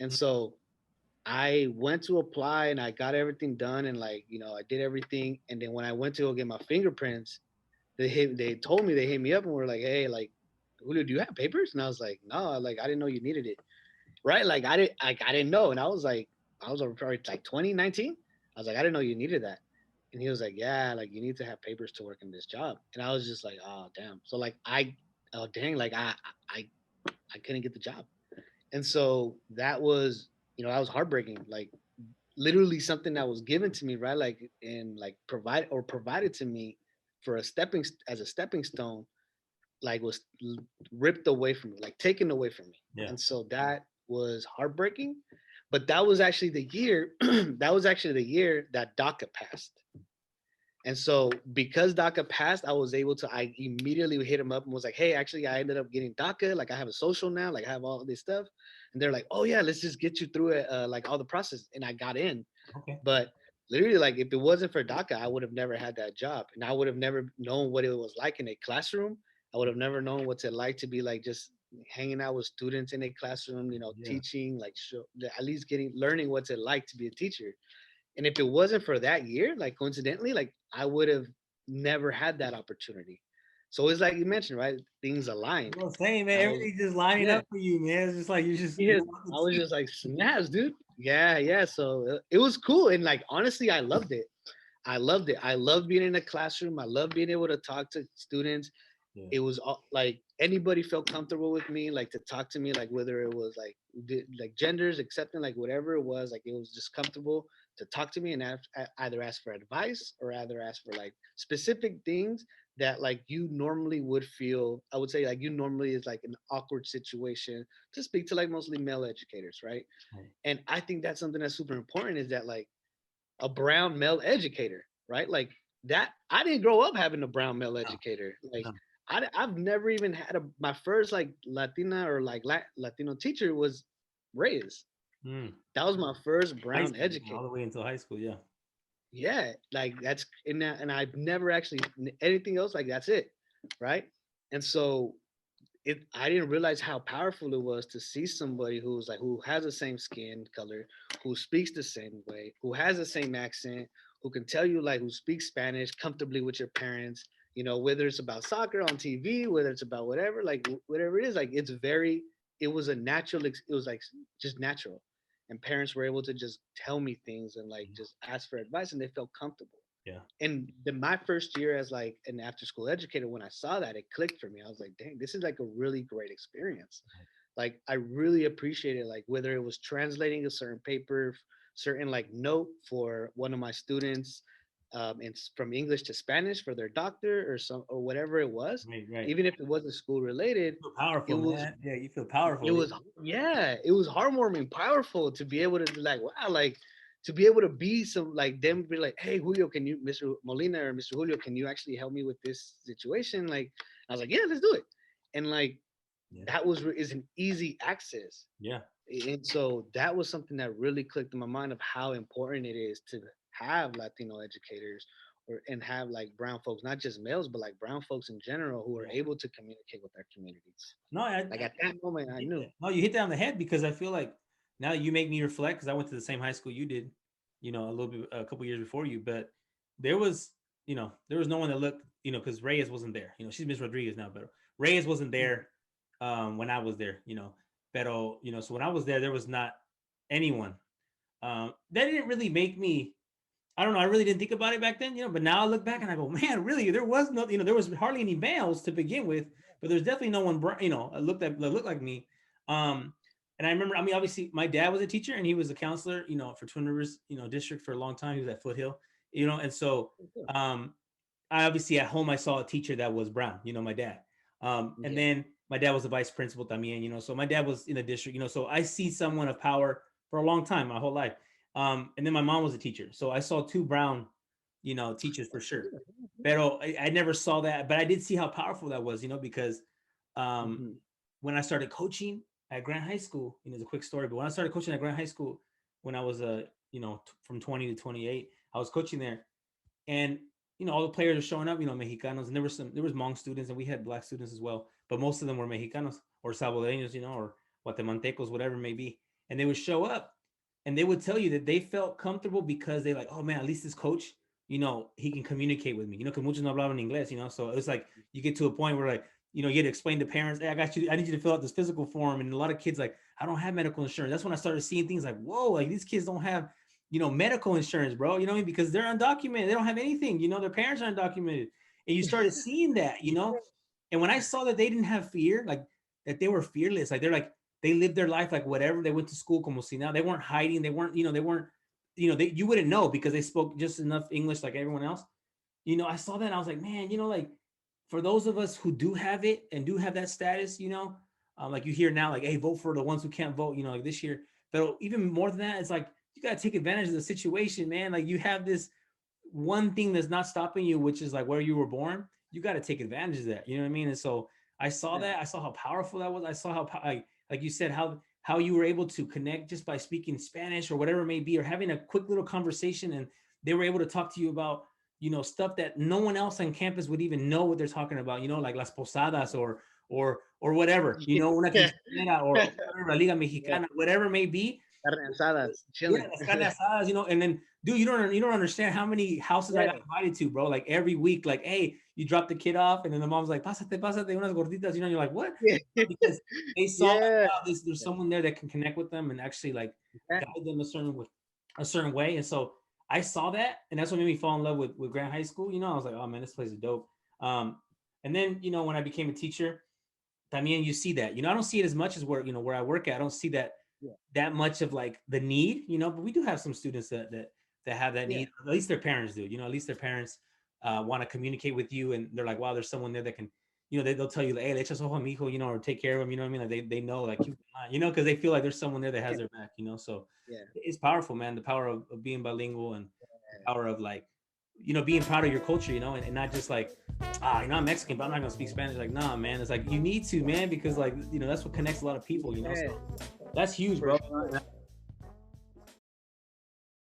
And so I went to apply and I got everything done and like, I did everything. And then when I went to go get my fingerprints, they told me, they hit me up and were like, hey, like, Julio, do you have papers? And I was like, no, like I didn't know you needed it. Right. I didn't know. And I was probably like 2019. I was like, I didn't know you needed that. And he was like, yeah, like you need to have papers to work in this job. And I was just like, oh damn. So like oh dang, like I I couldn't get the job. And so that was heartbreaking. Like literally something that was given to me, right? Like and like provided to me for as a stepping stone, like was ripped away from me, like taken away from me. Yeah. And so that was heartbreaking. But that was actually the year that was actually the year that DACA passed. And so because DACA passed, I immediately hit him up and was like, hey, actually, I ended up getting DACA. Like I have a social now, like I have all this stuff. And they're like, oh yeah, let's just get you through it, like all the process. And I got in. Okay. But literally, like if it wasn't for DACA, I would have never had that job. And I would have never known what it was like in a classroom. I would have never known what's it like to be like just hanging out with students in a classroom, Yeah. teaching, like at least getting learning what's it like to be a teacher. And if it wasn't for that year, like coincidentally, like I would have never had that opportunity. So it's like you mentioned, right? Things align. I'm saying, man, I was, everything's just lining yeah, up for you, man. It's just like yeah. you're on I the was team. just like, snaps, dude. Yeah, yeah. So it was cool. And like, honestly, I loved it. I loved it. I loved being in a classroom. I loved being able to talk to students. Yeah. It was like anybody felt comfortable with me, like to talk to me, like whether it was like genders, accepting, like whatever it was, like it was just comfortable to talk to me and either ask for advice or either ask for like specific things that like you normally would feel. I would say like you normally is like an awkward situation to speak to like mostly male educators, right? Right. And I think that's something that's super important is that like a brown male educator, right? Like that. I didn't grow up having a brown male No, educator. Like no. I've never even had my first like Latina or like Latino teacher was Reyes. Mm. That was my first High brown school, all educator. the way until high school. Yeah. Yeah, like that's and I've never actually anything else like that's it, right? And so I didn't realize how powerful it was to see somebody who has the same skin color, who speaks the same way, who has the same accent, who can tell you like who speaks Spanish comfortably with your parents, whether it's about soccer on TV, whether it's about whatever, like whatever it is, like it was a natural it was like just natural. And parents were able to just tell me things and like just ask for advice and they felt comfortable. Yeah. And then my first year as like an after school educator, when I saw that, it clicked for me. I was like, dang, this is like a really great experience. Like I really appreciated like whether it was translating a certain paper, certain like note for one of my students, from English to Spanish for their doctor or whatever it was, Right. Right. even if it wasn't school related, You feel it powerful, was man. Yeah, you feel it powerful. was yeah, it was heartwarming, powerful to be able to be like, wow, like to be able to be some like them be like, hey Julio, can you Mr. Molina or Mr. Julio, can you actually help me with this situation? Like I was like, yeah, let's do it. And like Yeah. that is an easy access. Yeah. And so that was something that really clicked in my mind of how important it is to have Latino educators and have like brown folks, not just males, but like brown folks in general who are Yeah. able to communicate with their communities. No, Like at that moment, I hit knew. that. No, you hit that on the head because I feel like now you make me reflect because I went to the same high school you did, a little bit, a couple years before you, but there was, there was no one that looked, because Reyes wasn't there. She's Miss Rodriguez now, but Reyes wasn't there when I was there. Pero so when I was there was not anyone. That didn't really make me. I don't know. I really didn't think about it back then, but now I look back and I go, man, really, there was no, there was hardly any males to begin with, but there's definitely no one, looked like me. Um, and I remember, I mean, obviously, my dad was a teacher and he was a counselor, for Twin Rivers, district for a long time. He was at Foothill, and so, um, I obviously at home I saw a teacher that was brown, my dad. And Yeah. then my dad was a vice principal también, so my dad was in the district, so I see someone of power for a long time, my whole life. And then my mom was a teacher, so I saw two brown, teachers for sure. Pero I never saw that, but I did see how powerful that was, because um, Mhm. when I started coaching at Grant High School, it's a quick story, but when I started coaching at Grant High School, when I was from 20 to 28, I was coaching there, and all the players are showing up, Mexicanos, and there was Hmong students, and we had black students as well, but most of them were Mexicanos or Salvadoreños, or Guatemaltecos, whatever it may be. and they would show up, and they would tell you that they felt comfortable because they like, oh man, at least this coach, he can communicate with me, because muchos no hablaban inglés, so it was like you get to a point where like, you get to explain to parents, hey, I need you to fill out this physical form, and a lot of kids like, I don't have medical insurance. That's when I started seeing things like, whoa, like these kids don't have, medical insurance, bro, what I mean? Because they're undocumented, they don't have anything, their parents are undocumented, and you started seeing that, and when I saw that they didn't have fear, like that they were fearless, like they're like, they lived their life like whatever. They went to school como si now. They weren't hiding. They weren't, you wouldn't know because they spoke just enough English like everyone else. I saw that and I was like, man, like for those of us who do have it and do have that status, like you hear now, like, hey, vote for the ones who can't vote, like this year. But even more than that, it's like you got to take advantage of the situation, man. Like you have this one thing that's not stopping you, which is like where you were born. You got to take advantage of that. You know what I mean? And so I saw that. I saw how powerful that was. I saw how like you said, how you were able to connect just by speaking Spanish or whatever it may be, or having a quick little conversation, and they were able to talk to you about, stuff that no one else on campus would even know what they're talking about, like las posadas or whatever, una quinceañera or la Liga Mexicana, whatever it may be. Carne asadas, yeah, las carne asadas, and then dude, you don't understand how many houses I got invited to, bro. Like every week, like, hey, you drop the kid off, and then the mom's like, pásate unas gorditas, and you're like, what? Because they saw like, wow, there's someone there that can connect with them and actually like guide them a certain way. And so I saw that, and that's what made me fall in love with Grant High School. I was like, oh man, this place is dope. And then when I became a teacher, también you see that. I don't see it as much as where I work at. I don't see that much of like the need, but we do have some students that have that need. At least their parents do, at least their parents want to communicate with you, and they're like, wow, there's someone there that can, they'll tell you like, hey, le echas ojo a mi hijo, or take care of him, what I mean? Like they know, like, because they feel like there's someone there that has their back, so it's powerful, man. The power of being bilingual, and the power of like, being proud of your culture, and not just like, I'm Mexican, but I'm not gonna speak Spanish. Like, nah, man, it's like you need to, man, because like, that's what connects a lot of people, so that's huge, bro.